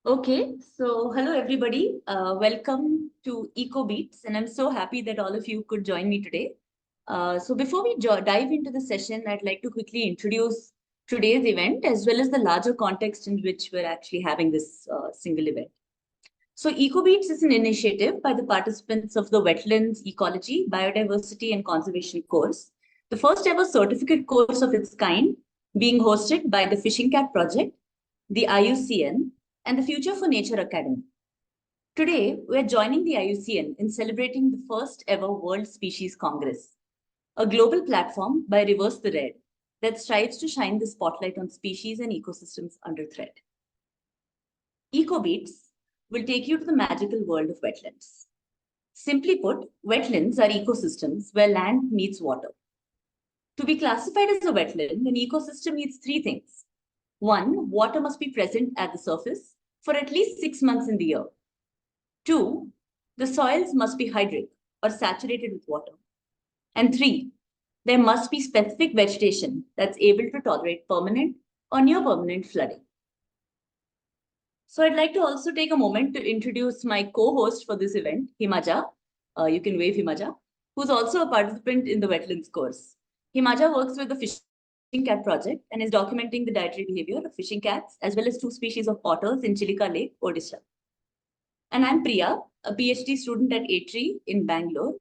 Okay, so hello everybody. Welcome to Ecobeats, and I'm so happy that all of you could join me today. So before we dive into the session, I'd like to quickly introduce today's event as well as the larger context in which we're actually having this single event. So Ecobeats is an initiative by the participants of the Wetlands, Ecology, Biodiversity and Conservation course, the first ever certificate course of its kind, being hosted by the Fishing Cat Project, the IUCN, and the Future for Nature Academy. Today, we're joining the IUCN in celebrating the first ever World Species Congress, a global platform by Reverse the Red that strives to shine the spotlight on species and ecosystems under threat. Ecobeats will take you to the magical world of wetlands. Simply put, wetlands are ecosystems where land meets water. To be classified as a wetland, an ecosystem needs three things. One, water must be present at the surface for at least 6 months in the year. Two, the soils must be hydric or saturated with water. And three, there must be specific vegetation that's able to tolerate permanent or near permanent flooding. So I'd like to also take a moment to introduce my co-host for this event, Himaja. You can wave Himaja, who's also a participant in the wetlands course. Himaja works with the Fishing Cat Project and is documenting the dietary behavior of fishing cats as well as 2 species of otters in Chilika Lake, Odisha. And I'm Priya, a PhD student at ATREE in Bangalore,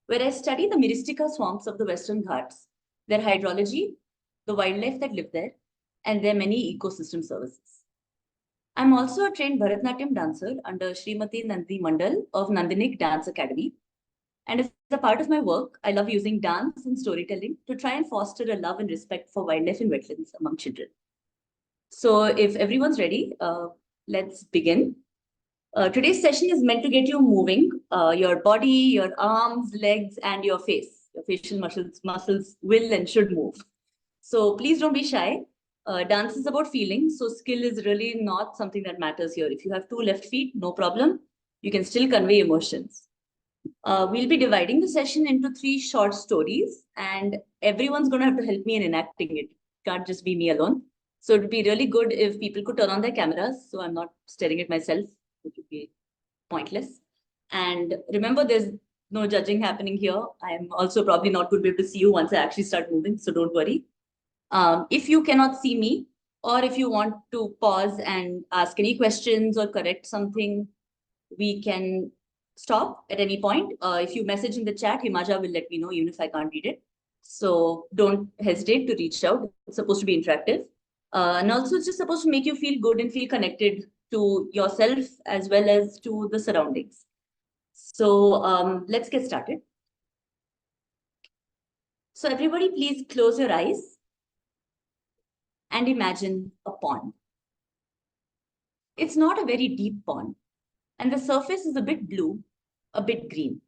where I study the Myristica swamps of the Western Ghats, their hydrology, the wildlife that live there, and their many ecosystem services. I'm also a trained Bharatanatyam dancer under Srimati Nandi Mandal of Nandinik Dance Academy. And as a part of my work, I love using dance and storytelling to try and foster a love and respect for wildlife and wetlands among children. So if everyone's ready, let's begin. Today's session is meant to get you moving, your body, your arms, legs, and your face. Your facial muscles will and should move. So please don't be shy. Dance is about feeling, so skill is really not something that matters here. If you have 2 left feet, no problem. You can still convey emotions. We'll be dividing the session into 3 short stories, and everyone's going to have to help me in enacting it. It can't just be me alone. So it would be really good if people could turn on their cameras, so I'm not staring at myself. It would be pointless. And remember, there's no judging happening here. I'm also probably not going to be able to see you once I actually start moving, so don't worry. If you cannot see me, or if you want to pause and ask any questions or correct something, we can stop at any point. If you message in the chat, Himaja will let me know even if I can't read it. So don't hesitate to reach out. It's supposed to be interactive. And also it's just supposed to make you feel good and feel connected to yourself as well as to the surroundings. So let's get started. So everybody please close your eyes and imagine a pond. It's not a very deep pond, and the surface is a bit blue, a bit green.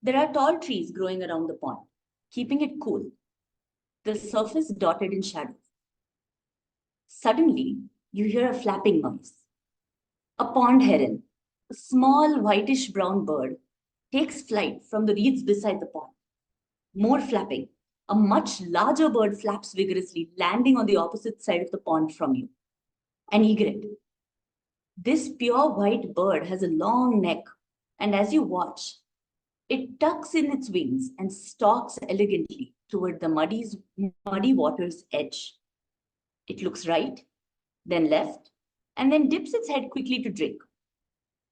There are tall trees growing around the pond, keeping it cool, the surface dotted in shadows. Suddenly, you hear a flapping noise. A pond heron, a small whitish-brown bird, takes flight from the reeds beside the pond. More flapping. A much larger bird flaps vigorously, landing on the opposite side of the pond from you. An egret. This pure white bird has a long neck, and as you watch, it tucks in its wings and stalks elegantly toward the muddy water's edge. It looks right, then left, and then dips its head quickly to drink.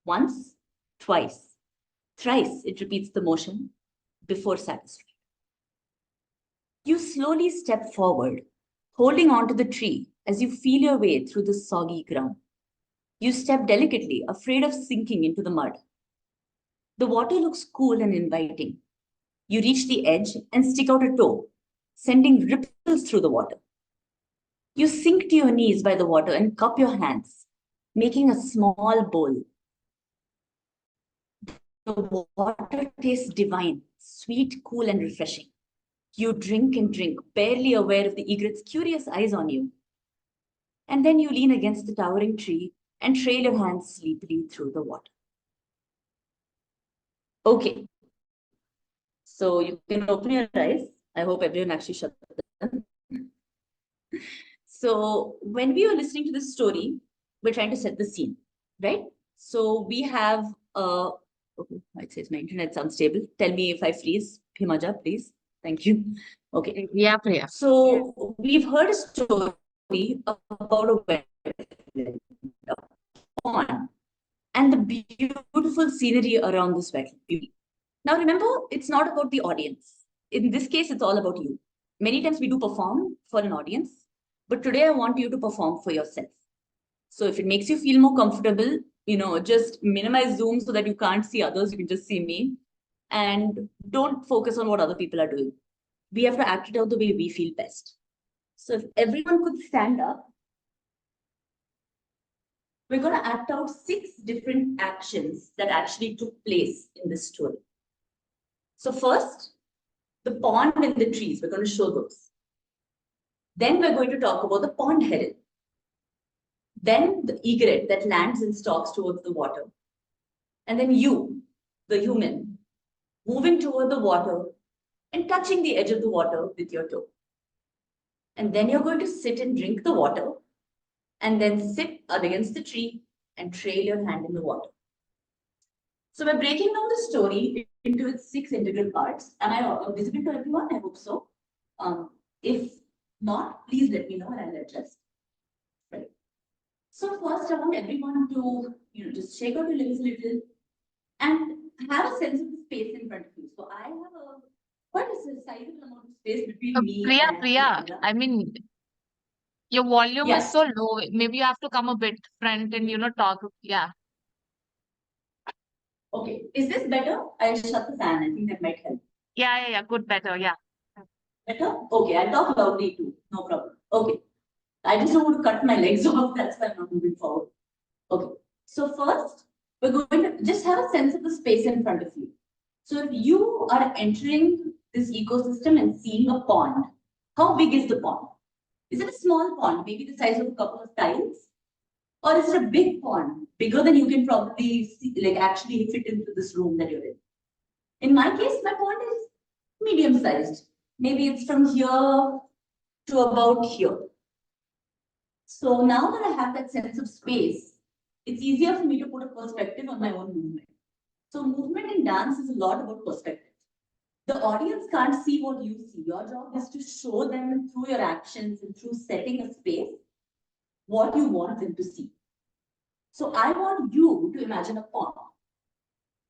Once, twice, thrice it repeats the motion before satisfied. You slowly step forward, holding onto the tree as you feel your way through the soggy ground. You step delicately, afraid of sinking into the mud. The water looks cool and inviting. You reach the edge and stick out a toe, sending ripples through the water. You sink to your knees by the water and cup your hands, making a small bowl. The water tastes divine, sweet, cool, and refreshing. You drink and drink, barely aware of the egret's curious eyes on you. And then you lean against the towering tree and trail your hands sleepily through the water. Okay, so you can open your eyes. I hope everyone actually shut them. So when we were listening to this story, we're trying to set the scene, right? So we have, okay, it says my internet's unstable. Tell me if I freeze. Himaja, please. Thank you. Okay. Yeah, Priya. So we've heard a story about a wetland, a pond, and the beautiful scenery around this wetland. Now remember, it's not about the audience. In this case, it's all about you. Many times we do perform for an audience, but today I want you to perform for yourself. So if it makes you feel more comfortable, just minimize Zoom so that you can't see others, you can just see me. And don't focus on what other people are doing. We have to act it out the way we feel best. So if everyone could stand up, we're going to act out 6 different actions that actually took place in this story. So first, the pond and the trees, we're going to show those. Then we're going to talk about the pond heron. Then the egret that lands and stalks towards the water. And then you, the human, moving toward the water and touching the edge of the water with your toe. And then you're going to sit and drink the water and then sit against the tree and trail your hand in the water. So we're breaking down the story into its 6 integral parts. Am I visible to everyone? I hope so. If not, please let me know and I'll adjust. Right. So first, I want everyone to just shake out your limbs a little and have a sense of the space in front of you. So I have quite a sizable amount of space between me Priya, and Priya, I mean, your volume is Yes. so low. Maybe you have to come a bit front and, talk. Yeah. Okay. Is this better? I'll shut the fan. I think that might help. Yeah. Good, better. Yeah. Better? Okay. I'll talk loudly too. No problem. Okay. I just don't want to cut my legs off. That's why I'm not moving forward. Okay. So first, we're going to just have a sense of the space in front of you. So if you are entering this ecosystem and seeing a pond, how big is the pond? Is it a small pond, maybe the size of a couple of tiles? Or is it a big pond, bigger than you can probably see, actually fit into this room that you're in? In my case, my pond is medium sized. Maybe it's from here to about here. So now that I have that sense of space, it's easier for me to put a perspective on my own movement. So movement in dance is a lot about perspective. The audience can't see what you see. Your job is to show them through your actions and through setting a space what you want them to see. So I want you to imagine a pond.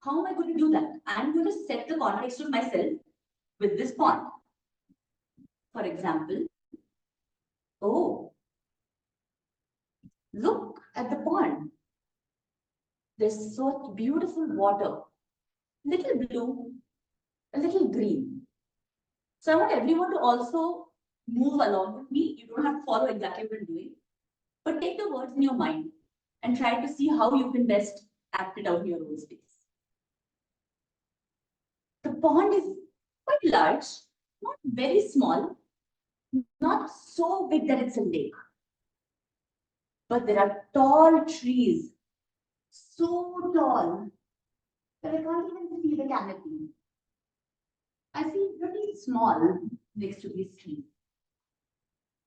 How am I going to do that? I'm going to set the context of myself with this pond. For example, oh, look at the pond. There's such beautiful water, little blue, a little green. So I want everyone to also move along with me. You don't have to follow exactly what I'm doing, but take the words in your mind and try to see how you can best act it out in your own space. The pond is quite large, not very small, not so big that it's a lake. But there are tall trees, so tall that I can't even see the canopy. I feel pretty small next to these trees.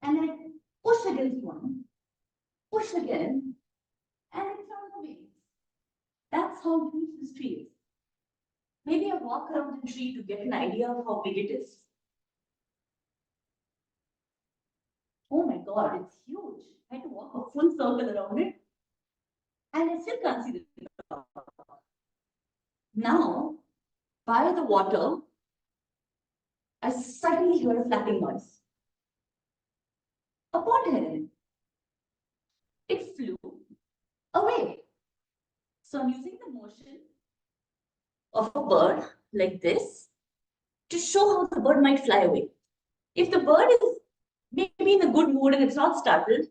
And I push against one, push again, and it's on the wings. That's how huge this tree is. Maybe I walk around the tree to get an idea of how big it is. Oh my God, it's huge. I had to walk a full circle around it. And I still can't see the top. Now, by the water, I suddenly hear a flapping noise. A pond heron. It flew away. So I'm using the motion of a bird like this to show how the bird might fly away. If the bird is maybe in a good mood and it's not startled, it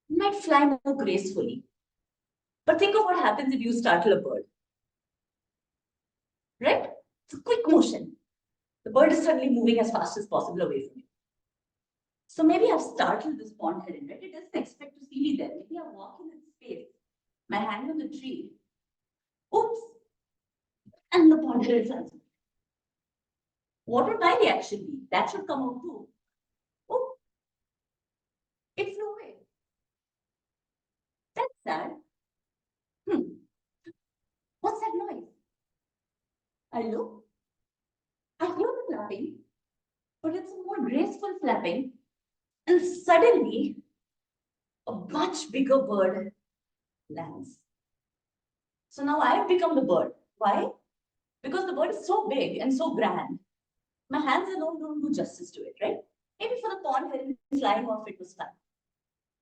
might fly more gracefully. But think of what happens if you startle a bird. Right? It's a quick motion. The bird is suddenly moving as fast as possible away from you. So maybe I've startled this pond heron, right? It doesn't expect to see me there. Maybe I walk in its space, my hand on the tree. Oops! And the pond heron flies. What would my reaction be? That should come out too. Oh, it flew away. That's sad. I look, I hear the flapping, but it's a more graceful flapping. And suddenly, a much bigger bird lands. So now I have become the bird. Why? Because the bird is so big and so grand. My hands alone don't do justice to it, right? Maybe for the pond where it's flying off, it was fun.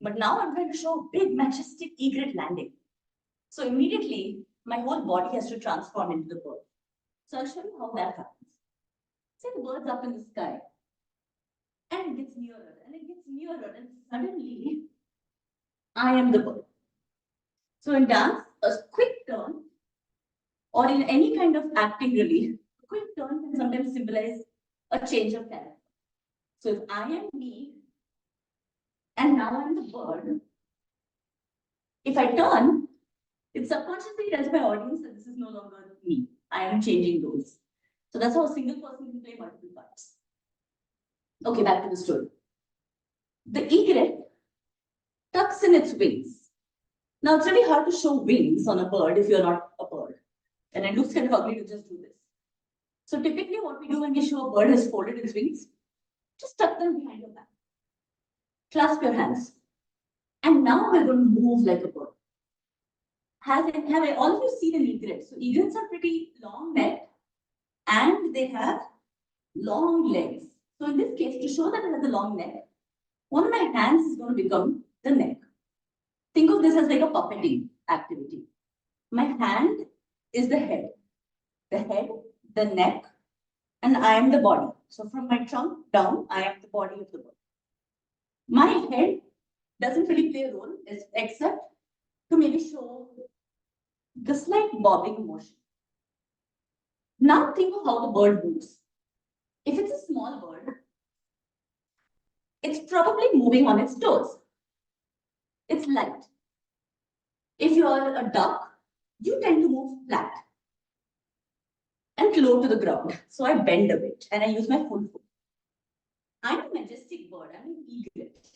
But now I'm trying to show a big, majestic egret landing. So immediately, my whole body has to transform into the bird. So I'll show you how that happens. Say the bird's up in the sky, and it gets nearer, and it gets nearer, and suddenly, I am the bird. So in dance, a quick turn, or in any kind of acting relief, a quick turn can sometimes symbolize a change of character. So if I am me, and now I'm the bird, if I turn, it subconsciously tells my audience that this is no longer me. I am changing roles. So that's how a single person can play multiple parts. Okay, back to the story. The egret tucks in its wings. Now it's really hard to show wings on a bird if you're not a bird. And it looks kind of ugly to just do this. So typically what we do when we show a bird has folded its wings, just tuck them behind your back. Clasp your hands. And now we're going to move like a bird. Have all of you seen an egret? So egrets are pretty long necked and they have long legs. So in this case, to show that it has a long neck, one of my hands is going to become the neck. Think of this as like a puppeting activity. My hand is the head, the neck, and I am the body. So from my trunk down, I am the body of the bird. My head doesn't really play a role except to maybe show the slight bobbing motion. Now think of how the bird moves. If it's a small bird, it's probably moving on its toes. It's light. If you're a duck, you tend to move flat and low to the ground. So I bend a bit and I use my full foot. I'm a majestic bird, I'm an egret.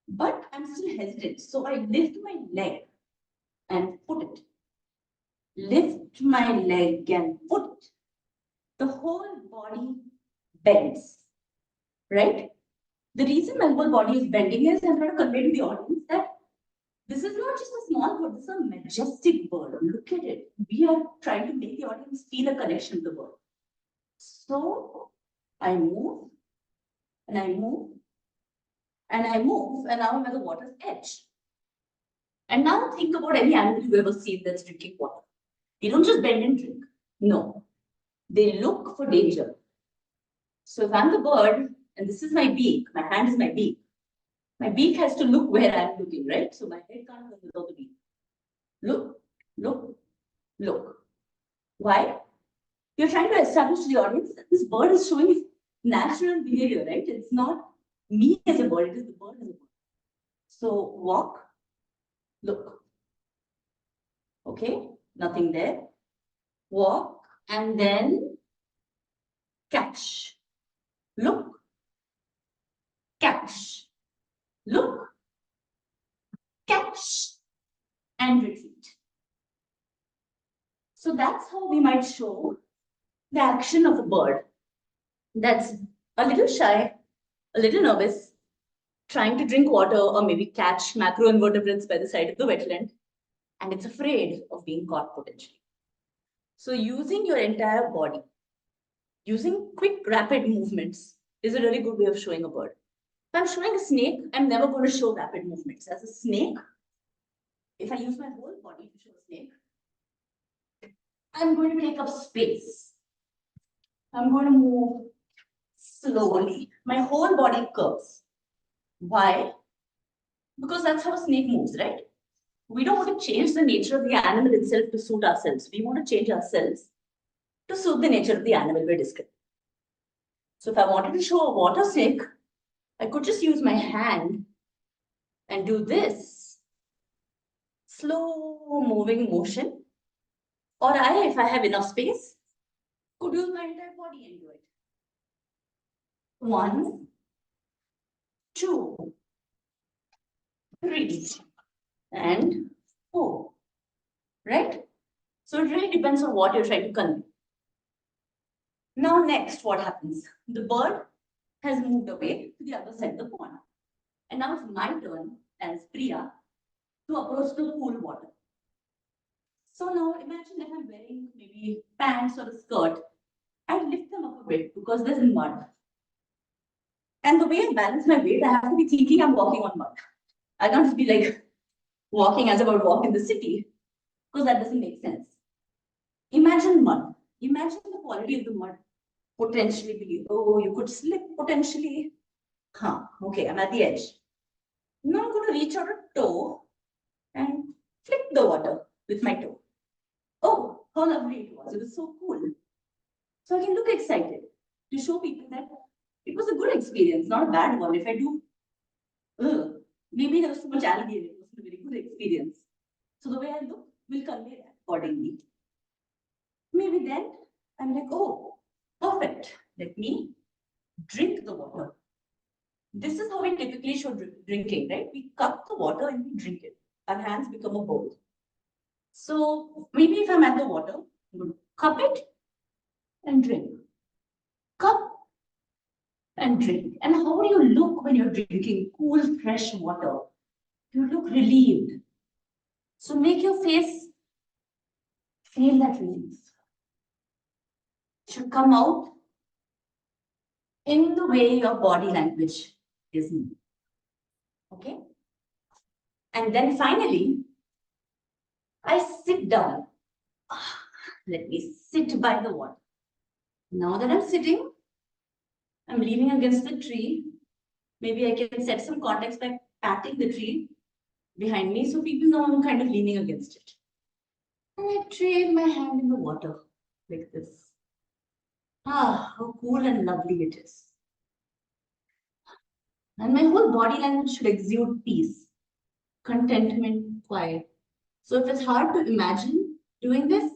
But I'm still hesitant. So I lift my leg and put it. Lift my leg and put it. The whole body bends, right? The reason my whole body is bending is I'm trying to convey to the audience that this is not just a small bird, this is a majestic bird. Look at it. We are trying to make the audience feel a connection to the bird. So I move, and I move, and I move, and now I'm at the water's edge. And now think about any animal you've ever seen that's drinking water. They don't just bend and drink. No. They look for danger. So if I'm the bird, and this is my beak, my hand is my beak has to look where I'm looking, right? So my head can't go without the beak. Look, look, look. Why? You're trying to establish to the audience that this bird is showing its natural behavior, right? It's not me as a bird, it is the bird as a bird. So walk, look. Okay, nothing there. Walk and then catch. Look, catch. Look, catch, and retreat. So that's how we might show the action of a bird that's a little shy, a little nervous, trying to drink water or maybe catch macroinvertebrates by the side of the wetland, and it's afraid of being caught potentially. So using your entire body, using quick, rapid movements is a really good way of showing a bird. If I'm showing a snake, I'm never going to show rapid movements. As a snake, if I use my whole body to show a snake, I'm going to take up space. I'm going to move slowly. My whole body curves. Why? Because that's how a snake moves, right? We don't want to change the nature of the animal itself to suit ourselves. We want to change ourselves to suit the nature of the animal we're describing. So if I wanted to show a water snake, I could just use my hand and do this slow moving motion. Or if I have enough space, could use my entire body and do it. 1, 2, 3, and 4. Right? So it really depends on what you're trying to convey. Now next, what happens? The bird has moved away to the other side of the pond. And now it's my turn as Priya to approach the cool water. So now imagine if I'm wearing maybe pants or a skirt, I lift them up a bit because there's mud. And the way I balance my weight, I have to be thinking I'm walking on mud. I can't just be like walking as I would walk in the city, because that doesn't make sense. Imagine mud. Imagine the quality of the mud potentially be, oh, you could slip potentially. Okay, I'm at the edge. Now I'm going to reach out a toe and flick the water with my toe. Oh, how lovely it was. It was so cool. So I can look excited to show people that it was a good experience, not a bad one. If I do, maybe there was too much algae in it. It was a very good experience. So the way I look will convey that accordingly. Maybe then I'm like, oh, perfect. Let me drink the water. This is how we typically should drinking, right? We cup the water and we drink it. Our hands become a bowl. So maybe if I'm at the water, I'm going to cup it and drink. Cup and drink. And how do you look when you're drinking cool, fresh water? You look relieved. So make your face feel that relief. It should come out in the way your body language is moving. Okay? And then finally, I sit down. Let me sit by the water. Now that I'm sitting, I'm leaning against the tree. Maybe I can set some context by patting the tree behind me so people know I'm kind of leaning against it. And I trail my hand in the water like this. How cool and lovely it is. And my whole body language should exude peace, contentment, quiet. So if it's hard to imagine doing this,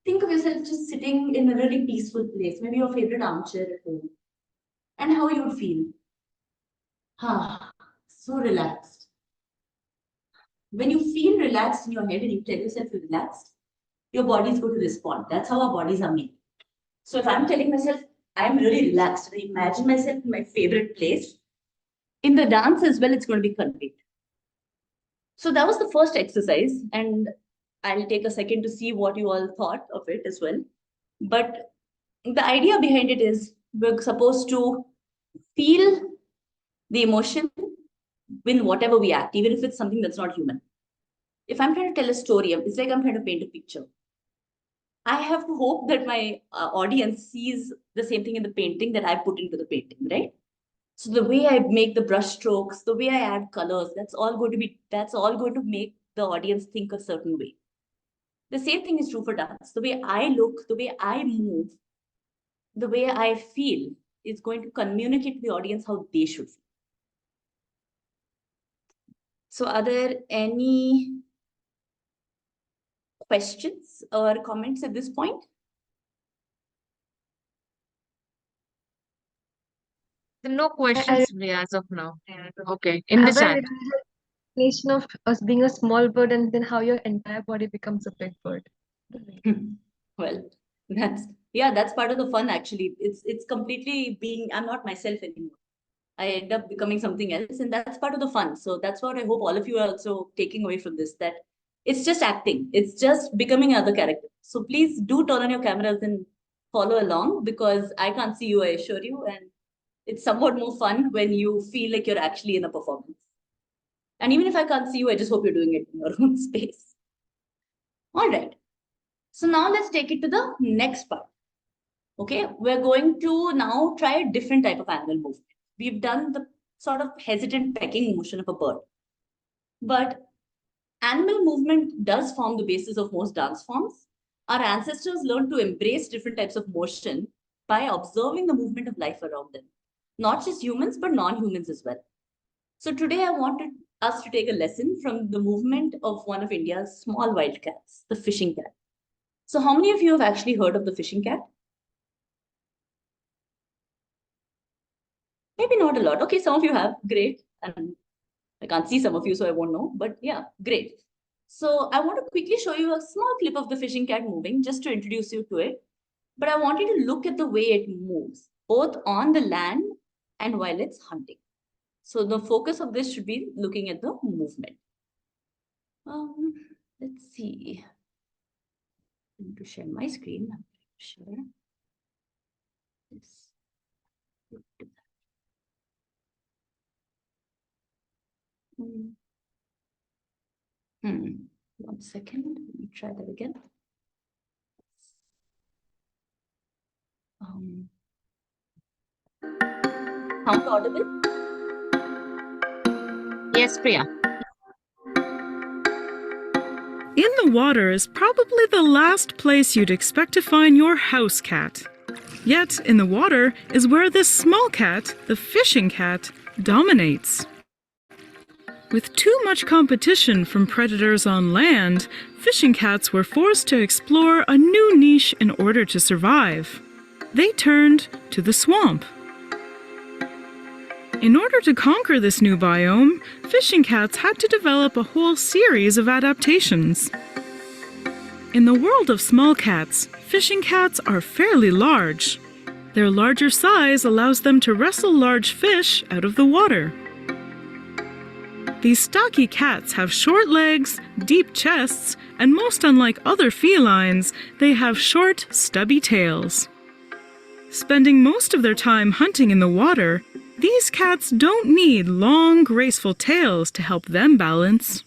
think of yourself just sitting in a really peaceful place, maybe your favorite armchair at home, and how you would feel. So relaxed. When you feel relaxed in your head and you tell yourself you're relaxed, your body is going to respond. That's how our bodies are made. So if I'm telling myself I'm really relaxed, I imagine myself in my favorite place, in the dance as well, it's going to be conveyed. So that was the first exercise, and I'll take a second to see what you all thought of it as well. But the idea behind it is we're supposed to feel the emotion in whatever we act, even if it's something that's not human. If I'm trying to tell a story, it's like I'm trying to paint a picture. I have to hope that my audience sees the same thing in the painting that I put into the painting, right? So the way I make the brush strokes, the way I add colors, that's all going to make the audience think a certain way. The same thing is true for dance. The way I look, the way I move, the way I feel is going to communicate to the audience how they should feel. So are there any questions or comments at this point? No questions, Priya, as of now. Okay, in the chat. Explanation of us being a small bird and then how your entire body becomes a big bird. Well, that's part of the fun actually. It's completely being, I'm not myself anymore. I end up becoming something else, and that's part of the fun. So that's what I hope all of you are also taking away from this, that it's just acting. It's just becoming another character. So please do turn on your cameras and follow along, because I can't see you, I assure you. And it's somewhat more fun when you feel like you're actually in a performance. And even if I can't see you, I just hope you're doing it in your own space. All right. So now let's take it to the next part. Okay, we're going to now try a different type of animal movement. We've done the sort of hesitant pecking motion of a bird. But animal movement does form the basis of most dance forms. Our ancestors learned to embrace different types of motion by observing the movement of life around them. Not just humans, but non-humans as well. So today I wanted us to take a lesson from the movement of one of India's small wild cats, the fishing cat. So how many of you have actually heard of the fishing cat? Maybe not a lot. Okay, some of you have. Great. And I can't see some of you, so I won't know. But yeah, great. So I want to quickly show you a small clip of the fishing cat moving, just to introduce you to it. but I want you to look at the way it moves, both on the land and while it's hunting. So the focus of this should be looking at the movement. Let's see. I'm going to share my screen. Share this. One second. Let me try that again. Sound audible? Yes, Priya. In the water is probably the last place you'd expect to find your house cat. Yet, in the water is where this small cat, the fishing cat, dominates. With too much competition from predators on land, fishing cats were forced to explore a new niche in order to survive. They turned to the swamp. In order to conquer this new biome, fishing cats had to develop a whole series of adaptations. In the world of small cats, fishing cats are fairly large. Their larger size allows them to wrestle large fish out of the water. These stocky cats have short legs, deep chests, and most unlike other felines, they have short, stubby tails. Spending most of their time hunting in the water, these cats don't need long, graceful tails to help them balance.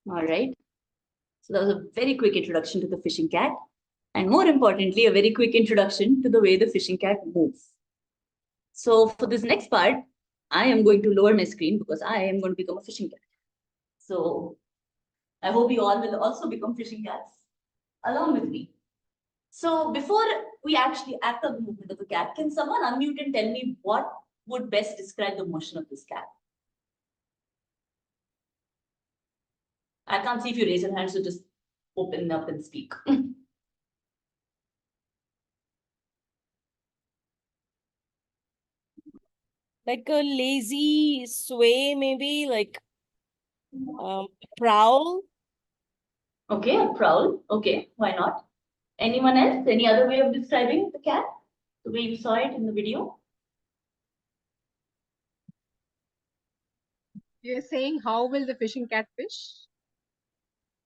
All right. So that was a very quick introduction to the fishing cat. And more importantly, a very quick introduction to the way the fishing cat moves. So for this next part, I am going to lower my screen because I am going to become a fishing cat. So I hope you all will also become fishing cats along with me. So before we actually act on the movement of the cat, can someone unmute and tell me what would best describe the motion of this cat? I can't see if you raise your hand, so just open up and speak. Like a lazy sway, maybe like prowl. Okay, a prowl. Okay, why not? Anyone else? Any other way of describing the cat? The way you saw it in the video? You're saying how will the fishing cat fish?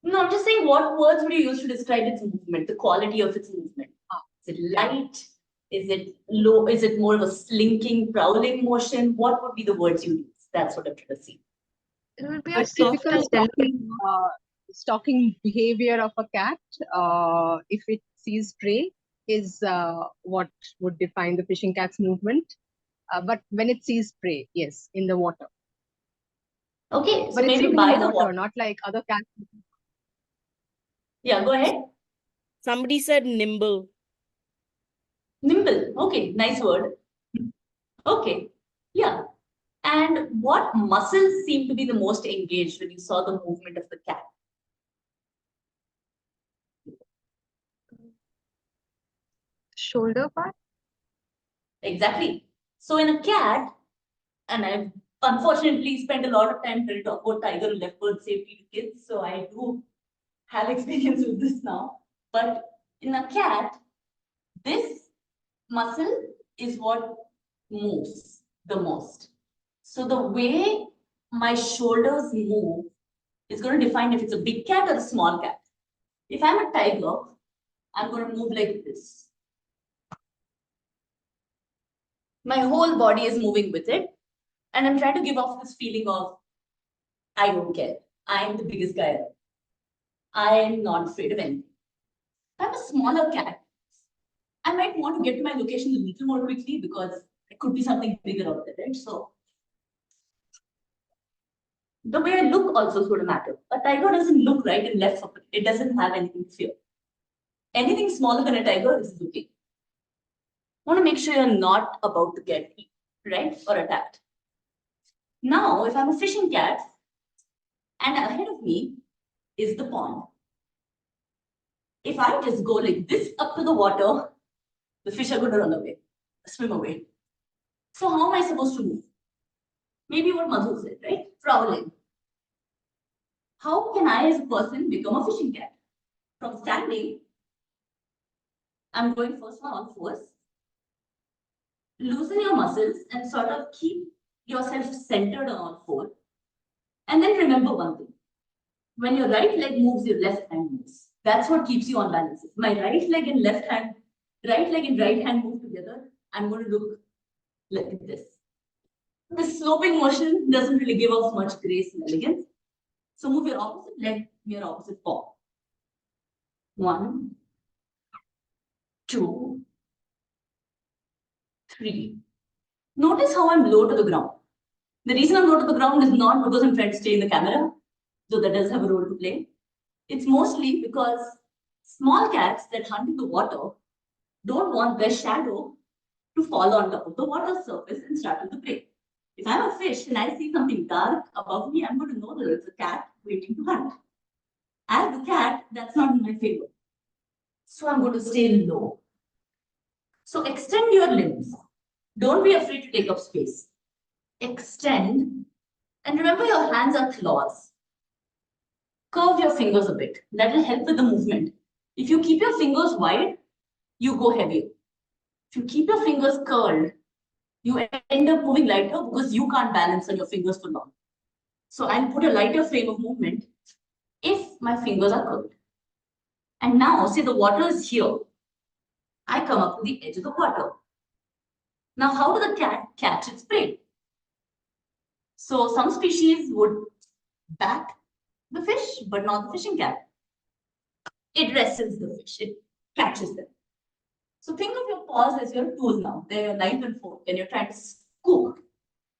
No, I'm just saying what words would you use to describe its movement, the quality of its movement? Is it light? Is it low? Is it more of a slinking, prowling motion? What would be the words you use? That's what I'm trying to see. It would be A a typical stalking behavior of a cat, if it sees prey, is what would define the fishing cat's movement. But when it sees prey, yes, in the water. Okay, so But it's maybe looking by in the the water, not like other cats. Yeah, go ahead. Somebody said nimble. Nimble. Okay, nice word. Okay, yeah. And what muscles seem to be the most engaged when you saw the movement of the cat? shoulder part. Exactly. So in a cat, and I've unfortunately spent a lot of time trying to talk about tiger and leopard safety to kids, so I do have experience with this now. But in a cat, this muscle is what moves the most. So the way my shoulders move is going to define if it's a big cat or a small cat. If I'm a tiger, I'm going to move like this. My whole body is moving with it. And I'm trying to give off this feeling of, I don't care. I'm the biggest guy ever. I am not afraid of anything. If I'm a smaller cat, I might want to get to my location a little more quickly because there could be something bigger out there, right? So the way I look also is going to matter. A tiger doesn't look right and left of it. It doesn't have anything to fear. Anything smaller than a tiger is looking. I want to make sure you're not about to get eaten, right? Or attacked. Now, if I'm a fishing cat and ahead of me is the pond, if I just go like this up to the water, the fish are going to run away, swim away. So how am I supposed to move? Maybe what Madhu said, right? Prowling. How can I as a person become a fishing cat? From standing, I'm going first on all fours. Loosen your muscles and sort of keep yourself centered on all four. And then remember one thing. When your right leg moves, your left hand moves. That's what keeps you on balance. If my right leg and right hand move together, I'm going to look like this. The sloping motion doesn't really give off much grace and elegance. So move your opposite leg, your opposite paw. 1, 2, 3. Notice how I'm low to the ground. The reason I'm low to the ground is not because I'm trying to stay in the camera, though that does have a role to play. It's mostly because small cats that hunt in the water don't want their shadow to fall on top of the water surface and startle the prey. If I'm a fish and I see something dark above me, I'm going to know that it's a cat waiting to hunt. As the cat, that's not in my favor. So I'm going to stay low. So extend your limbs. Don't be afraid to take up space. Extend. And remember, your hands are claws. Curve your fingers a bit. That will help with the movement. If you keep your fingers wide, you go heavier. If you keep your fingers curled, you end up moving lighter because you can't balance on your fingers for long. So I'll put a lighter frame of movement if my fingers are curled. And now, say the water is here. I come up to the edge of the water. Now, how does the cat catch its prey? So some species would back the fish, but not the fishing cat. It wrestles the fish. It catches them. So think of your paws as your tools now. They're your knife and fork, and you're trying to scoop,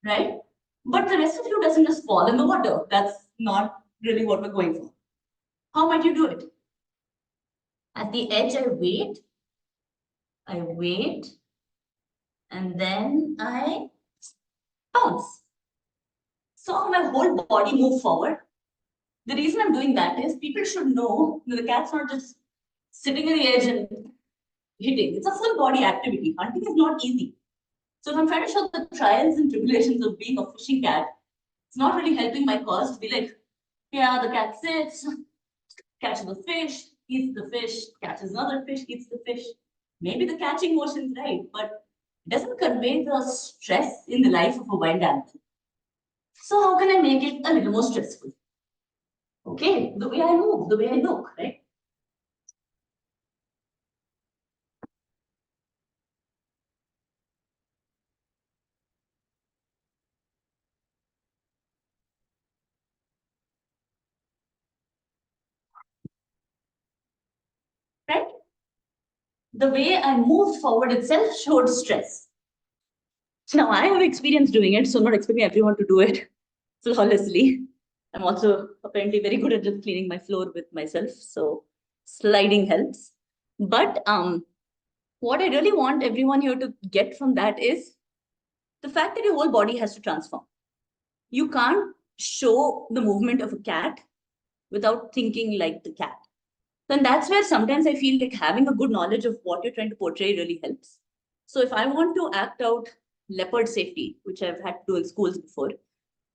right? But the rest of you doesn't just fall in the water. That's not really what we're going for. How might you do it? At the edge, I wait, and then I bounce. So my whole body moves forward. The reason I'm doing that is people should know that the cat's not just sitting on the edge and hitting. It's a full body activity. Hunting is not easy. So if I'm trying to show the trials and tribulations of being a fishing cat, it's not really helping my cause to be like, yeah, the cat sits, catches the fish, eats the fish, catches another fish, eats the fish. Maybe the catching motion's right, but it doesn't convey the stress in the life of a wild animal. So how can I make it a little more stressful? Okay, the way I move, the way I look, right? Right? The way I moved forward itself showed stress. Now I have experience doing it, so I'm not expecting everyone to do it flawlessly. I'm also apparently very good at just cleaning my floor with myself, so sliding helps. But what I really want everyone here to get from that is the fact that your whole body has to transform. You can't show the movement of a cat without thinking like the cat. And that's where sometimes I feel like having a good knowledge of what you're trying to portray really helps. So if I want to act out leopard safety, which I've had to do in schools before,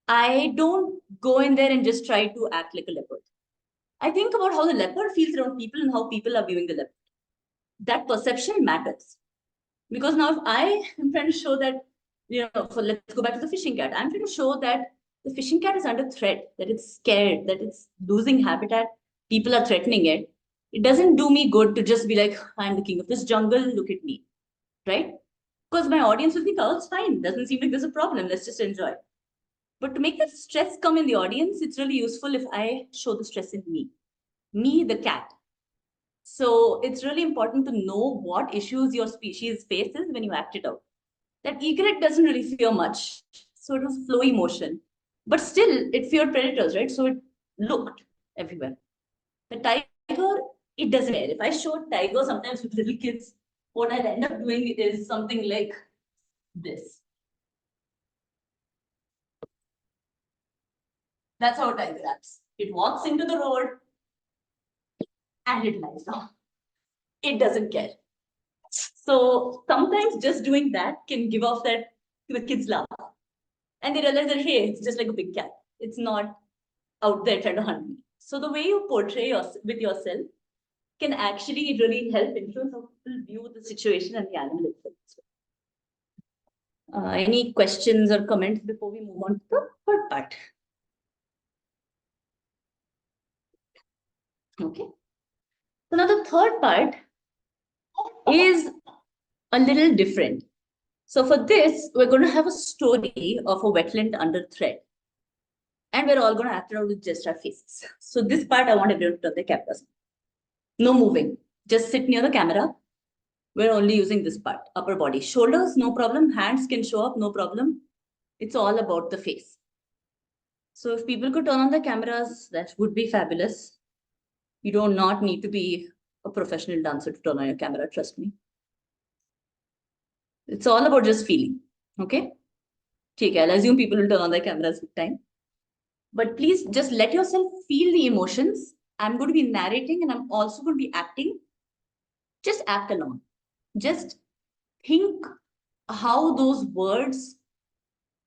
I don't go in there and just try to act like a leopard. I think about how the leopard feels around people and how people are viewing the leopard. That perception matters. Because now if I am trying to show that, let's go back to the fishing cat. I'm trying to show that the fishing cat is under threat, that it's scared, that it's losing habitat, people are threatening it. It doesn't do me good to just be like, I'm the king of this jungle, look at me, right? Because my audience will think, oh, it's fine. Doesn't seem like there's a problem. Let's just enjoy. But to make that stress come in the audience, it's really useful if I show the stress in me, the cat. So it's really important to know what issues your species faces when you act it out. That egret doesn't really fear much. So it was flowy motion. But still, it feared predators, right? So it looked everywhere. The tiger, it doesn't care. If I show tiger sometimes with little kids, what I'll end up doing is something like this. That's how a tiger acts. It walks into the road and it lies down. It doesn't care. So sometimes just doing that can give off that the kids laugh. And they realize that, hey, it's just like a big cat. It's not out there trying to hunt me. So the way you portray with yourself can actually really help influence how people view the situation and the animal itself. Any questions or comments before we move on to the third part? Okay. So now the third part is a little different. So for this, we're going to have a story of a wetland under threat. And we're all going to act it out with just our faces. So this part, I want everyone to turn their cameras. No moving. Just sit near the camera. We're only using this part, upper body. Shoulders, no problem. Hands can show up, no problem. It's all about the face. So if people could turn on the cameras, that would be fabulous. You do not need to be a professional dancer to turn on your camera, trust me. It's all about just feeling, okay? Okay, I'll assume people will turn on their cameras with time. But please just let yourself feel the emotions. I'm going to be narrating and I'm also going to be acting. Just act along. Just think how those words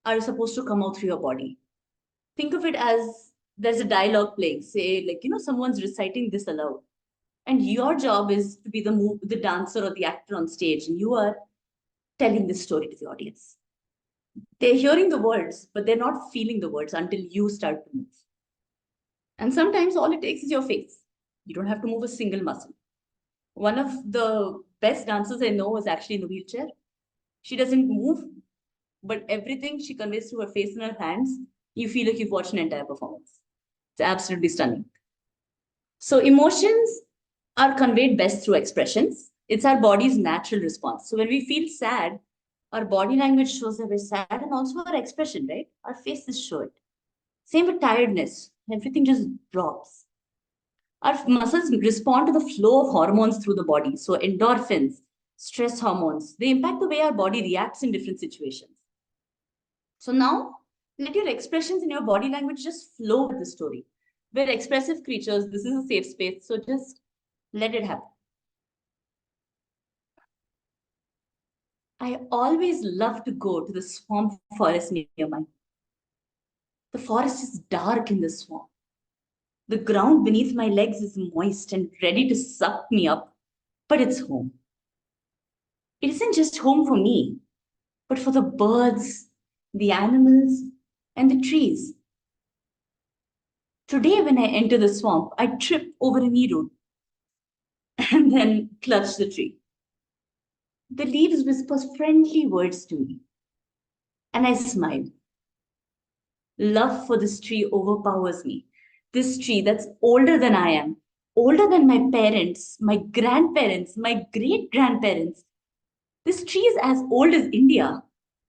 are supposed to come out through your body. Think of it as there's a dialogue playing, say, like, someone's reciting this aloud. And your job is to be the dancer or the actor on stage, and you are telling this story to the audience. They're hearing the words, but they're not feeling the words until you start to move. And sometimes all it takes is your face. You don't have to move a single muscle. One of the best dancers I know is actually in the wheelchair. She doesn't move, but everything she conveys through her face and her hands, you feel like you've watched an entire performance. It's absolutely stunning. So emotions are conveyed best through expressions. It's our body's natural response. So when we feel sad, our body language shows that we're sad, and also our expression, right? Our faces show it. Same with tiredness. Everything just drops. Our muscles respond to the flow of hormones through the body. So endorphins, stress hormones, they impact the way our body reacts in different situations. So now, let your expressions in your body language just flow with the story. We're expressive creatures. This is a safe space. So just let it happen. I always love to go to the swamp forest near mine. The forest is dark in the swamp. The ground beneath my legs is moist and ready to suck me up, but it's home. It isn't just home for me, but for the birds, the animals, and the trees. Today, when I enter the swamp, I trip over a knee root and then clutch the tree. The leaves whisper friendly words to me, and I smile. Love for this tree overpowers me. This tree that's older than I am, older than my parents, my grandparents, my great-grandparents. This tree is as old as India,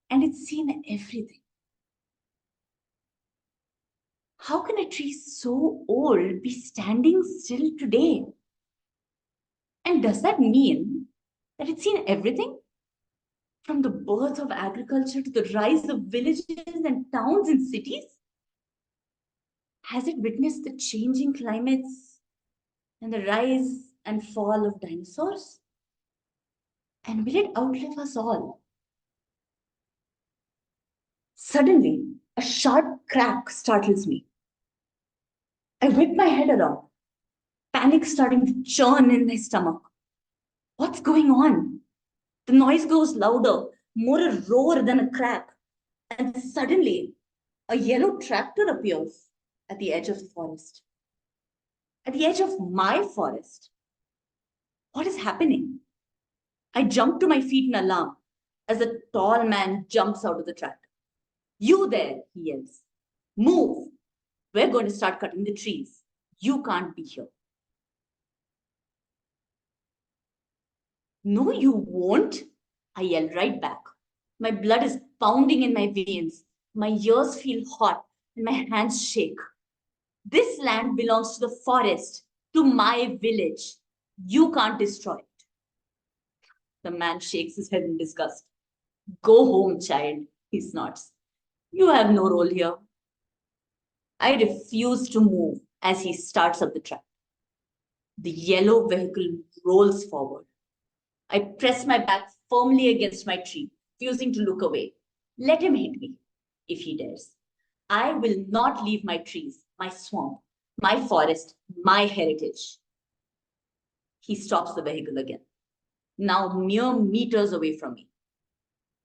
and it's seen everything. How can a tree so old be standing still today? And does that mean that it's seen everything? From the birth of agriculture to the rise of villages and towns and cities? Has it witnessed the changing climates and the rise and fall of dinosaurs? And will it outlive us all? Suddenly, a sharp crack startles me. I whip my head around, panic starting to churn in my stomach. What's going on? The noise grows louder, more a roar than a crack. And suddenly, a yellow tractor appears at the edge of the forest. At the edge of my forest. What is happening? I jump to my feet in alarm as a tall man jumps out of the tractor. You there, he yells. Move. We're going to start cutting the trees. You can't be here. No, you won't, I yell right back. My blood is pounding in my veins. My ears feel hot and my hands shake. This land belongs to the forest, to my village. You can't destroy it. The man shakes his head in disgust. Go home, child, he snorts. You have no role here. I refuse to move as he starts up the track. The yellow vehicle rolls forward. I press my back firmly against my tree, refusing to look away. Let him hit me, if he dares. I will not leave my trees, my swamp, my forest, my heritage. He stops the vehicle again, now mere meters away from me.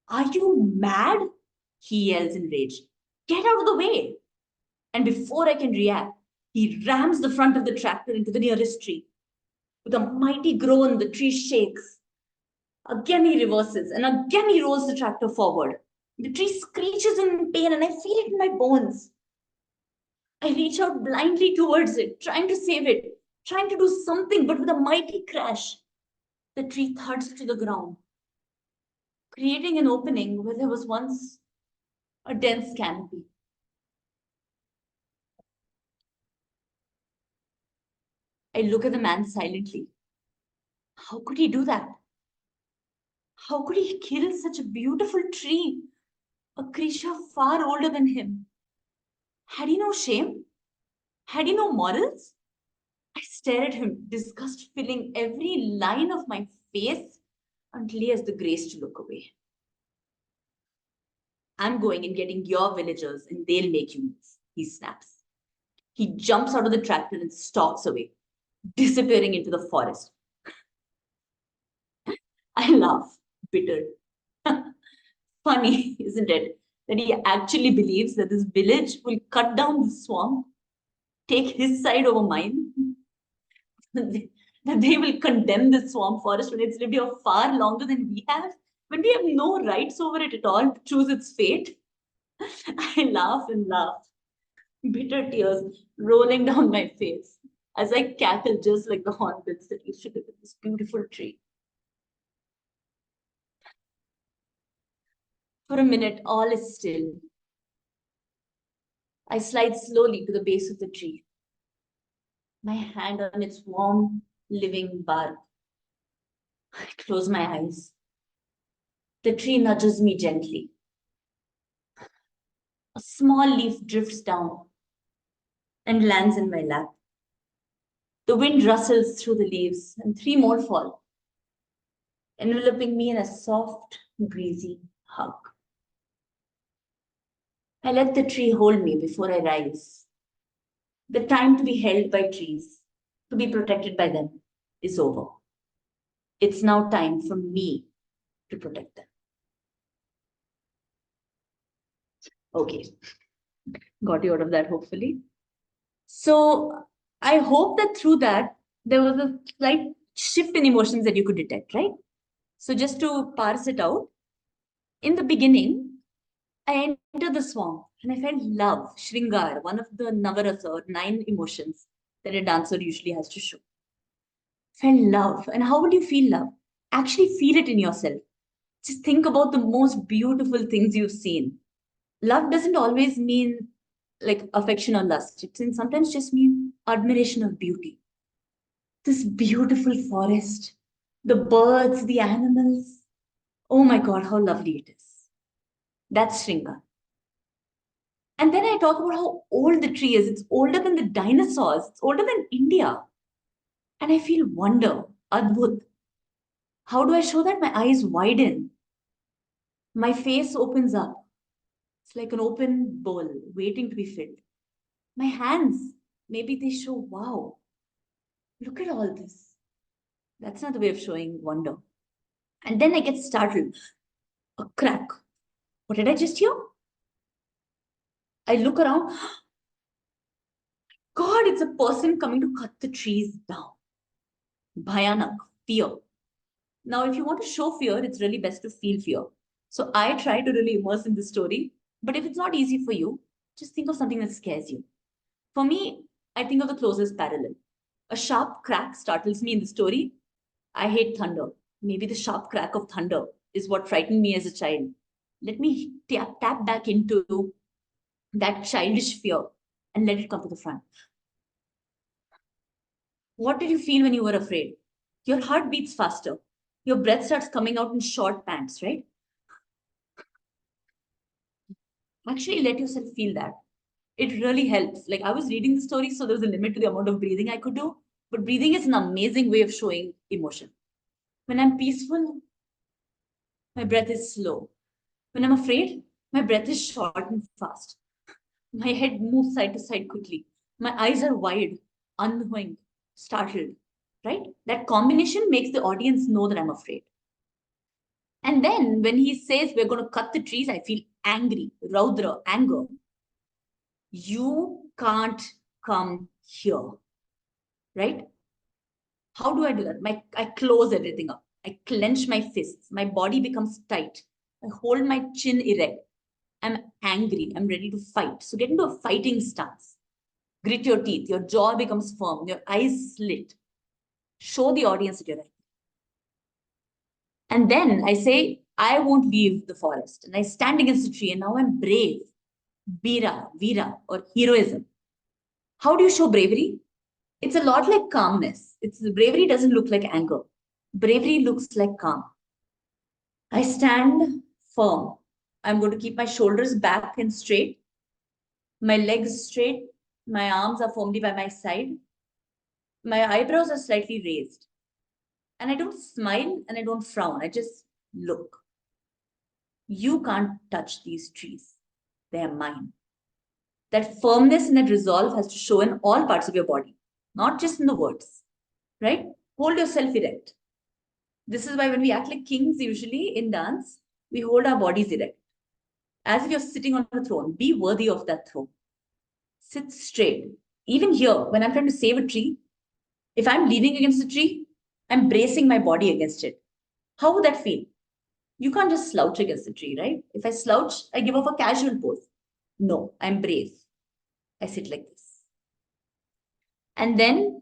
Are you mad? He yells in rage. Get out of the way. And before I can react, he rams the front of the tractor into the nearest tree. With a mighty groan, the tree shakes. Again he reverses, and again he rolls the tractor forward. The tree screeches in pain, and I feel it in my bones. I reach out blindly towards it, trying to save it, trying to do something, but with a mighty crash, the tree thuds to the ground, creating an opening where there was once a dense canopy. I look at the man silently. How could he do that? How could he kill such a beautiful tree, a creature far older than him? Had he no shame? Had he no morals? I stare at him, disgust filling every line of my face until he has the grace to look away. I'm going and getting your villagers and they'll make you move, he snaps. He jumps out of the tractor and stalks away, disappearing into the forest. I laugh, bitter. Funny, isn't it? That he actually believes that this village will cut down the swamp, take his side over mine, that they will condemn the swamp forest when it's lived here far longer than we have, when we have no rights over it at all to choose its fate. I laugh and laugh, bitter tears rolling down my face as I cackle just like the hornbills that used to live in this beautiful tree. For a minute, all is still. I slide slowly to the base of the tree, my hand on its warm, living bark. I close my eyes. The tree nudges me gently. A small leaf drifts down and lands in my lap. The wind rustles through the leaves, and 3 more fall, enveloping me in a soft, breezy hug. I let the tree hold me before I rise. The time to be held by trees, to be protected by them, is over. It's now time for me to protect them. Okay, got you out of that, hopefully. So I hope that through that, there was a slight shift in emotions that you could detect, right? So just to parse it out, in the beginning, I entered the swamp and I felt love, Shringar, one of the Navarasa or 9 emotions that a dancer usually has to show. Felt love. And how will you feel love? Actually feel it in yourself. Just think about the most beautiful things you've seen. Love doesn't always mean like affection or lust. It can sometimes just mean admiration of beauty. This beautiful forest, the birds, the animals. Oh my God, how lovely it is. That's Shringar. And then I talk about how old the tree is. It's older than the dinosaurs. It's older than India. And I feel wonder, adbhut. How do I show that? My eyes widen. My face opens up. It's like an open bowl waiting to be filled. My hands, maybe they show, wow, look at all this. That's not the way of showing wonder. And then I get startled. A crack. What did I just hear? I look around. God, it's a person coming to cut the trees down. Bhayanak, fear. Now, if you want to show fear, it's really best to feel fear. So I try to really immerse in the story. But if it's not easy for you, just think of something that scares you. For me, I think of the closest parallel. A sharp crack startles me in the story. I hate thunder. Maybe the sharp crack of thunder is what frightened me as a child. Let me tap back into that childish fear and let it come to the front. What did you feel when you were afraid? Your heart beats faster. Your breath starts coming out in short pants, right? Actually, let yourself feel that. It really helps. Like I was reading the story, so there was a limit to the amount of breathing I could do. But breathing is an amazing way of showing emotion. When I'm peaceful, my breath is slow. When I'm afraid, my breath is short and fast. My head moves side to side quickly. My eyes are wide, unknowing, startled, right? That combination makes the audience know that I'm afraid. And then when he says we're going to cut the trees, I feel angry, raudra, anger. You can't come here, right? How do I do that? I close everything up. I clench my fists. My body becomes tight. I hold my chin erect. I'm angry. I'm ready to fight. So get into a fighting stance. Grit your teeth. Your jaw becomes firm. Your eyes slit. Show the audience that you're right. And then I say, I won't leave the forest. And I stand against the tree. And now I'm brave. Veera, or heroism. How do you show bravery? It's a lot like calmness. Bravery doesn't look like anger. Bravery looks like calm. I stand firm. I'm going to keep my shoulders back and straight. My legs straight. My arms are firmly by my side. My eyebrows are slightly raised. And I don't smile and I don't frown. I just look. You can't touch these trees. They are mine. That firmness and that resolve has to show in all parts of your body, not just in the words, right? Hold yourself erect. This is why when we act like kings, usually in dance, we hold our bodies erect. As if you're sitting on a throne. Be worthy of that throne. Sit straight. Even here, when I'm trying to save a tree, if I'm leaning against the tree, I'm bracing my body against it. How would that feel? You can't just slouch against the tree, right? If I slouch, I give off a casual pose. No, I'm brave. I sit like this. And then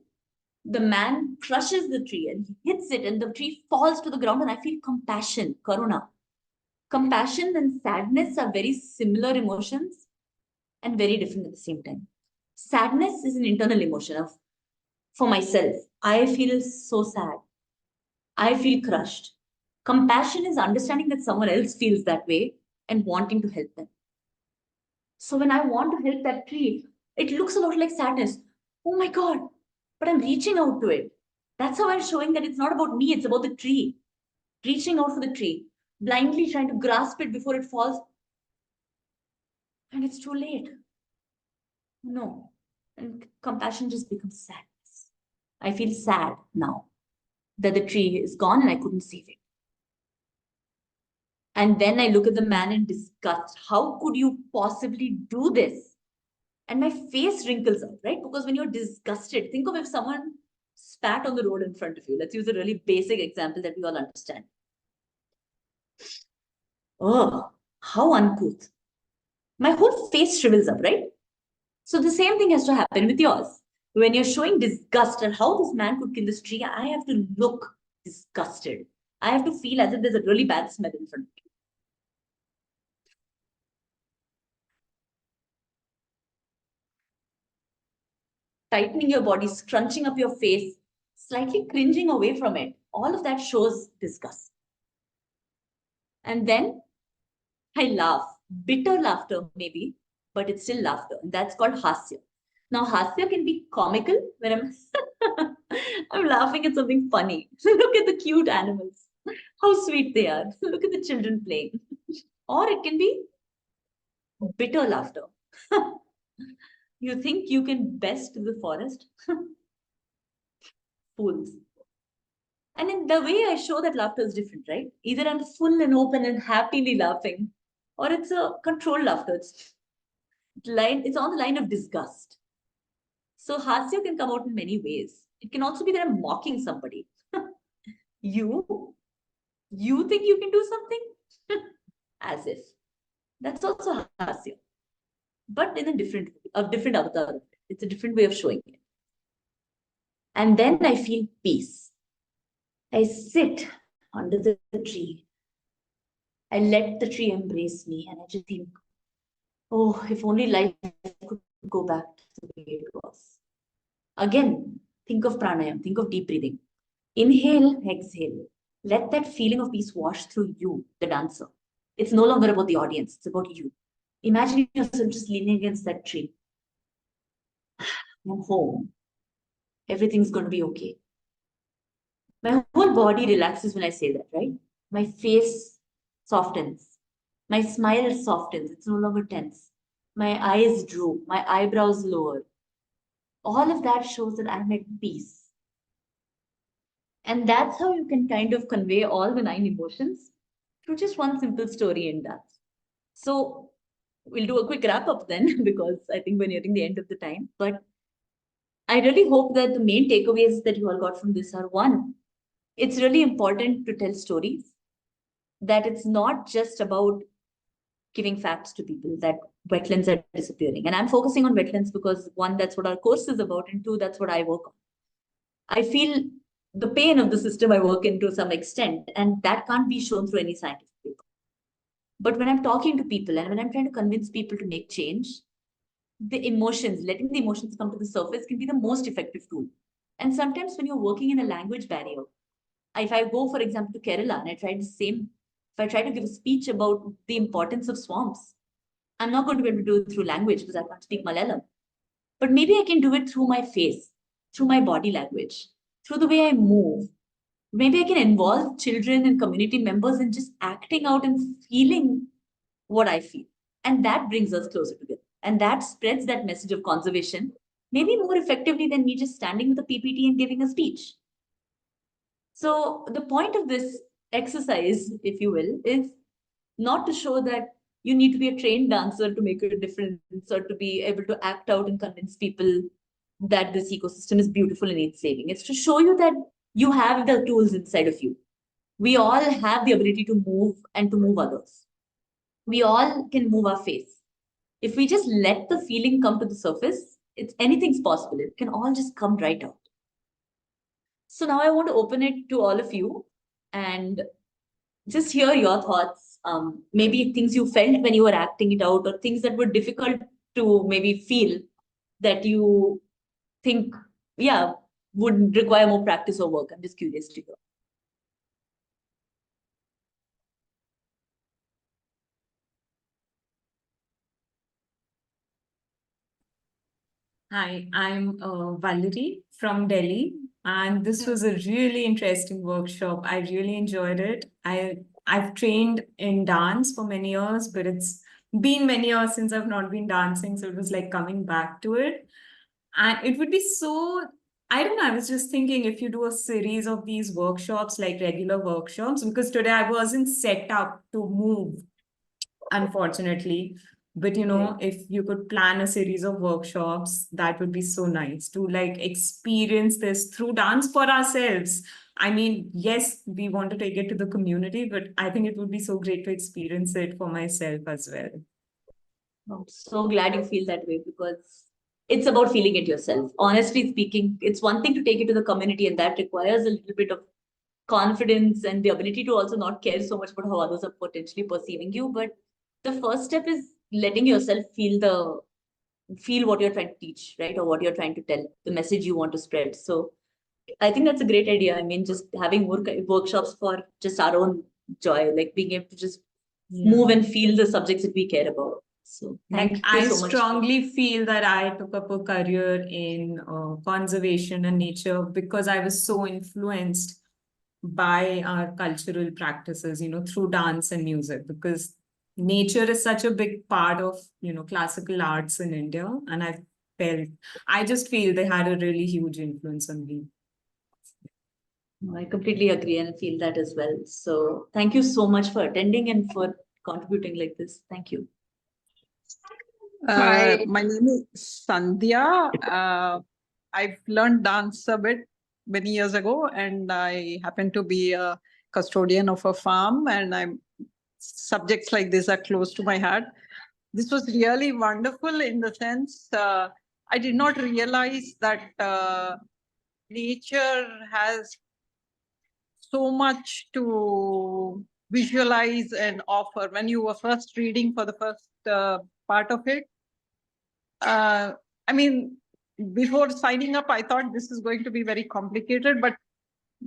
the man crushes the tree and he hits it and the tree falls to the ground and I feel compassion, karuna. Compassion and sadness are very similar emotions and very different at the same time. Sadness is an internal emotion for myself. I feel so sad. I feel crushed. Compassion is understanding that someone else feels that way and wanting to help them. So when I want to help that tree, it looks a lot like sadness. Oh my God, but I'm reaching out to it. That's how I'm showing that it's not about me, it's about the tree. Reaching out for the tree, blindly trying to grasp it before it falls. And it's too late. No. And compassion just becomes sadness. I feel sad now that the tree is gone and I couldn't save it. And then I look at the man in disgust. How could you possibly do this? And my face wrinkles up, right? Because when you're disgusted, think of if someone spat on the road in front of you. Let's use a really basic example that we all understand. Oh, how uncouth. My whole face shrivels up, right? So the same thing has to happen with yours. When you're showing disgust at how this man could kill this tree, I have to look disgusted. I have to feel as if there's a really bad smell in front of me. Tightening your body, scrunching up your face, slightly cringing away from it. All of that shows disgust. And then I laugh. Bitter laughter, maybe, but it's still laughter. And that's called hasya. Now, hasya can be comical, where I'm laughing at something funny. Look at the cute animals. How sweet they are. Look at the children playing. Or it can be bitter laughter. You think you can best the forest? Fools. And in the way I show that laughter is different, right? Either I'm full and open and happily laughing, or it's a controlled laughter. It's on the line of disgust. So hasya can come out in many ways. It can also be that I'm mocking somebody. You think you can do something? As if. That's also hasya. But in a different avatar. It's a different way of showing it. And then I feel peace. I sit under the tree. I let the tree embrace me and I just think, oh, if only life could go back to the way it was. Again, think of pranayam, think of deep breathing. Inhale, exhale. Let that feeling of peace wash through you, the dancer. It's no longer about the audience, it's about you. Imagine yourself just leaning against that tree. I'm home. Everything's going to be okay. My whole body relaxes when I say that, right? My face softens. My smile softens. It's no longer tense. My eyes droop. My eyebrows lower. All of that shows that I'm at peace. And that's how you can kind of convey all the 9 emotions through just one simple story in dance. So we'll do a quick wrap up then, because I think we're nearing the end of the time. But I really hope that the main takeaways that you all got from this are: one, it's really important to tell stories, that it's not just about giving facts to people that wetlands are disappearing. And I'm focusing on wetlands because, one, that's what our course is about, and two, that's what I work on. I feel the pain of the system I work in to some extent, and that can't be shown through any scientific paper. But when I'm talking to people and when I'm trying to convince people to make change, the emotions, letting the emotions come to the surface can be the most effective tool. And sometimes when you're working in a language barrier, if I go, for example, to Kerala and I try the same, if I try to give a speech about the importance of swamps, I'm not going to be able to do it through language because I can't speak Malayalam. But maybe I can do it through my face, through my body language, through the way I move. Maybe I can involve children and community members in just acting out and feeling what I feel. And that brings us closer together. And that spreads that message of conservation, maybe more effectively than me just standing with a PPT and giving a speech. So the point of this exercise, if you will, is not to show that you need to be a trained dancer to make a difference or to be able to act out and convince people that this ecosystem is beautiful and needs saving. It's to show you that you have the tools inside of you. We all have the ability to move and to move others. We all can move our face. If we just let the feeling come to the surface, anything's possible. It can all just come right out. So now I want to open it to all of you and just hear your thoughts. Maybe things you felt when you were acting it out, or things that were difficult to maybe feel that you think, yeah, would require more practice or work. I'm just curious to hear. Hi, I'm Valerie from Delhi, and this was a really interesting workshop. I really enjoyed it. I've trained in dance for many years, but it's been many years since I've not been dancing, so it was like coming back to it. And it would be so, I don't know, I was just thinking if you do a series of these workshops, like regular workshops, because today I wasn't set up to move, unfortunately. But if you could plan a series of workshops, that would be so nice to like experience this through dance for ourselves. I mean, yes, we want to take it to the community, but I think it would be so great to experience it for myself as well. I'm so glad you feel that way, because it's about feeling it yourself. Honestly speaking, it's one thing to take it to the community, and that requires a little bit of confidence and the ability to also not care so much about how others are potentially perceiving you. But the first step is letting yourself feel what you're trying to teach, right? Or what you're trying to tell, the message you want to spread. So I think that's a great idea. I mean, just having more workshops for just our own joy, like being able to just move and feel the subjects that we care about. So thank you I so much. strongly feel that I took up a career in conservation and nature because I was so influenced by our cultural practices, through dance and music, because nature is such a big part of, classical arts in India. And I just feel they had a really huge influence on me. I completely agree and feel that as well. So thank you so much for attending and for contributing like this. Thank you. My name is Sandhya. I've learned dance a bit many years ago, and I happen to be a custodian of a farm, and subjects like this are close to my heart. This was really wonderful in the sense I did not realize that nature has so much to visualize and offer. When you were first reading for the first part of it, I mean, before signing up, I thought this is going to be very complicated, but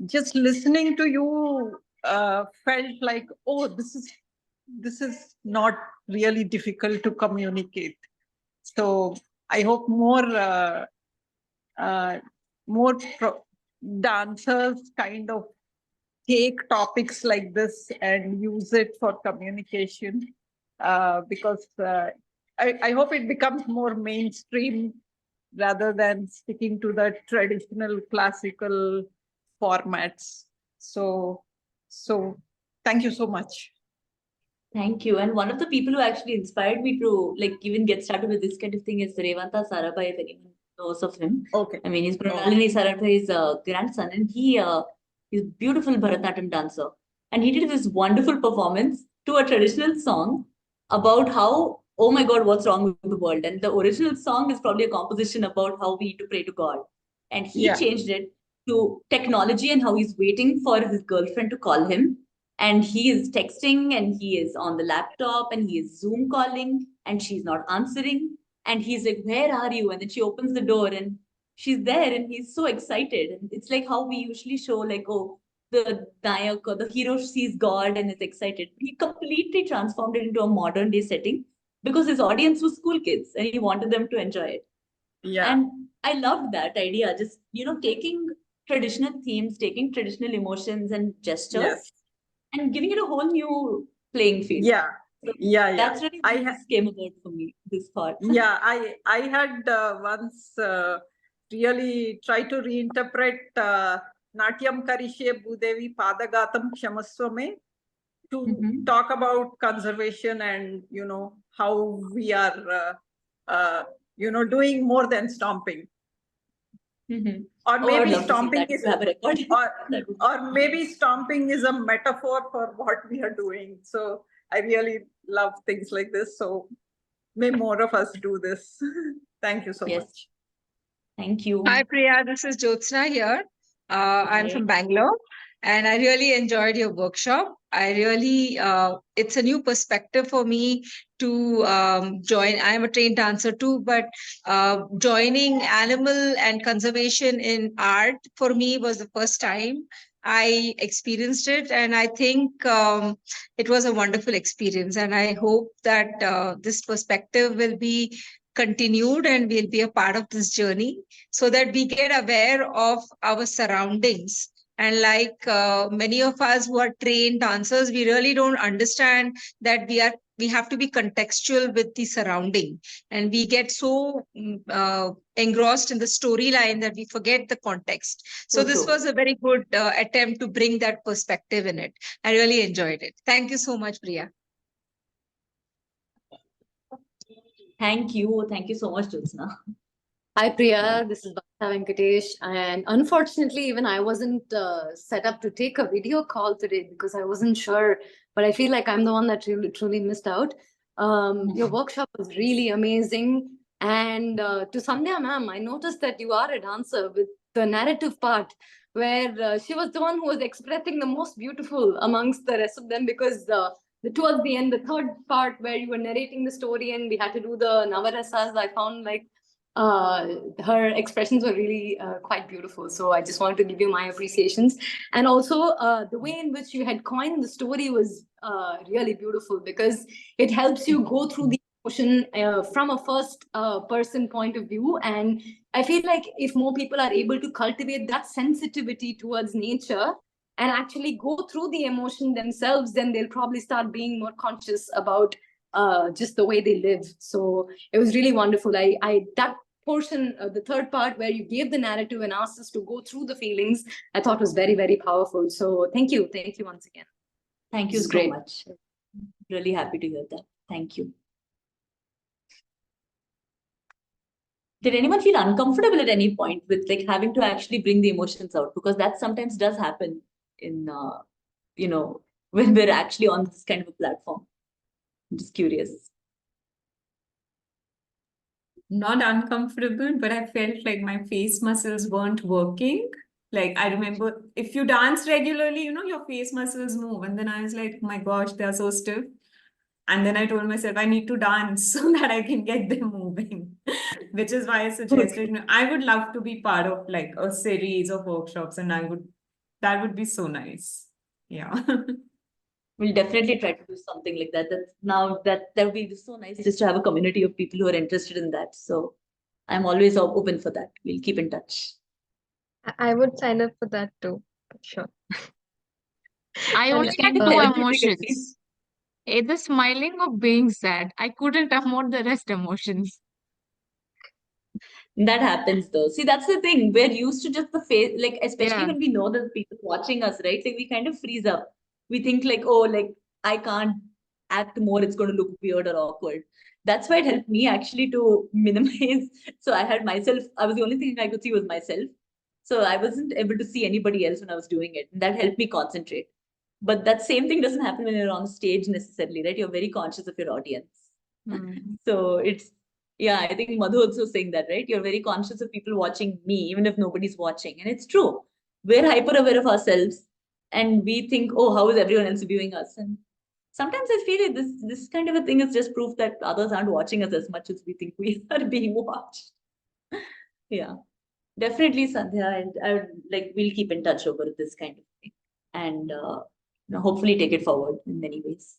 just listening to you felt like, oh, this is not really difficult to communicate. So I hope more dancers kind of take topics like this and use it for communication, because I hope it becomes more mainstream rather than sticking to the traditional classical formats. So thank you so much. Thank you. And one of the people who actually inspired me to like even get started with this kind of thing is Revanta Sarabhai, if anyone knows of him. Okay. I mean, he's Mrinalini Sarabhai's grandson, and he's a beautiful Bharatanatyam dancer. And he did this wonderful performance to a traditional song about how, oh my God, what's wrong with the world? And the original song is probably a composition about how we need to pray to God. And he changed it to technology and how he's waiting for his girlfriend to call him. And he is texting and he is on the laptop and he is Zoom calling and she's not answering. And he's like, where are you? And then she opens the door and she's there and he's so excited. And it's like how we usually show like, oh, the Nayak or the hero sees God and is excited. He completely transformed it into a modern day setting because his audience was school kids and he wanted them to enjoy it. Yeah. And I loved that idea. Just, taking traditional themes, taking traditional emotions and gestures and giving it a whole new playing field. Yeah. So Yeah. that's really how this came about for me, this thought. Yeah, I had once really tried to reinterpret Natyam Karishe Bhudevi Padagatam Kshamaswame to talk about conservation and, how we are, doing more than stomping. Or maybe stomping is or maybe stomping is a metaphor for what we are doing. So I really love things like this. So may more of us do this. Thank you so much. Thank you. Hi, Priya. This is Jyotsna here. I'm from Bangalore, and I really enjoyed your workshop. It's a new perspective for me to join. I'm a trained dancer too, but joining animal and conservation in art for me was the first time I experienced it, and I think it was a wonderful experience. And I hope that this perspective will be continued and we'll be a part of this journey so that we get aware of our surroundings. And like many of us who are trained dancers, we really don't understand that we have to be contextual with the surrounding, and we get so engrossed in the storyline that we forget the context. So this was a very good attempt to bring that perspective in it. I really enjoyed it. Thank you so much, Priya. Thank you. Thank you so much, Jyotsna. Hi, Priya. This is Bharatanatyam Venkatesh. And unfortunately, even I wasn't set up to take a video call today because I wasn't sure. But I feel like I'm the one that truly missed out. Your workshop was really amazing. And to Sandhya ma'am, I noticed that you are a dancer with the narrative part where she was the one who was expressing the most beautiful amongst the rest of them because towards the end, the third part where you were narrating the story and we had to do the Navarasas, I found like her expressions were really quite beautiful. So I just wanted to give you my appreciations. And also the way in which you had coined the story was really beautiful because it helps you go through the emotion from a first person point of view. And I feel like if more people are able to cultivate that sensitivity towards nature and actually go through the emotion themselves, then they'll probably start being more conscious about just the way they live. So it was really wonderful. That portion, the third part where you gave the narrative and asked us to go through the feelings, I thought was very, very powerful. So thank you once again. Thank you so much. Really happy to hear that. Thank you. Did anyone feel uncomfortable at any point with like having to actually bring the emotions out? Because that sometimes does happen in, when we're actually on this kind of a platform. I'm just curious. Not uncomfortable, but I felt like my face muscles weren't working. Like I remember if you dance regularly, your face muscles move. And then I was like, my gosh, they're so stiff. And then I told myself I need to dance so that I can get them moving, which is why I suggested, I would love to be part of like a series of workshops and that would be so nice. Yeah. We'll definitely try to do something like that. That would be so nice just to have a community of people who are interested in that. So I'm always open for that. We'll keep in touch. I would sign up for that too. Sure. I only had two emotions. Either smiling or being sad. I couldn't afford the rest emotions. That happens though. See, that's the thing. We're used to just the face, like, especially Yeah. when we know that people watching us, right? Like, we kind of freeze up. We think like, oh, like, I can't act more. It's going to look weird or awkward. That's why it helped me actually to minimize. So I had myself, I was the only thing I could see was myself. So I wasn't able to see anybody else when I was doing it. And that helped me concentrate. But that same thing doesn't happen when you're on stage necessarily, right? You're very conscious of your audience. So it's, yeah, I think Madhu also saying that, right? You're very conscious of people watching me, even if nobody's watching. And it's true. We're hyper aware of ourselves and we think, oh, how is everyone else viewing us? And sometimes I feel like this kind of a thing is just proof that others aren't watching us as much as we think we are being watched. Yeah, definitely, Sandhya. And I would like, we'll keep in touch over this kind of thing. And hopefully take it forward in many ways.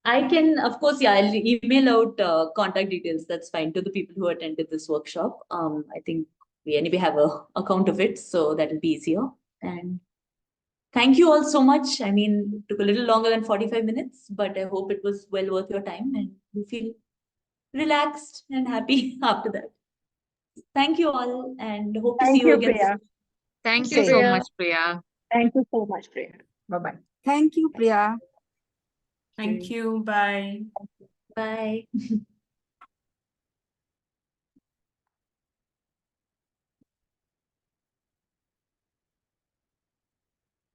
I can, of course, yeah, I'll email out contact details. That's fine to the people who attended this workshop. I think we anyway have a account of it, so that'll be easier. And thank you all so much. I mean, it took a little longer than 45 minutes, but I hope it was well worth your time and you feel relaxed and happy after that. Thank you all and hope to see you again soon. Thank you, you so Priya. much, Priya. Thank you so much, Priya. Bye-bye. Thank you, Priya. Thank you. Bye. Bye.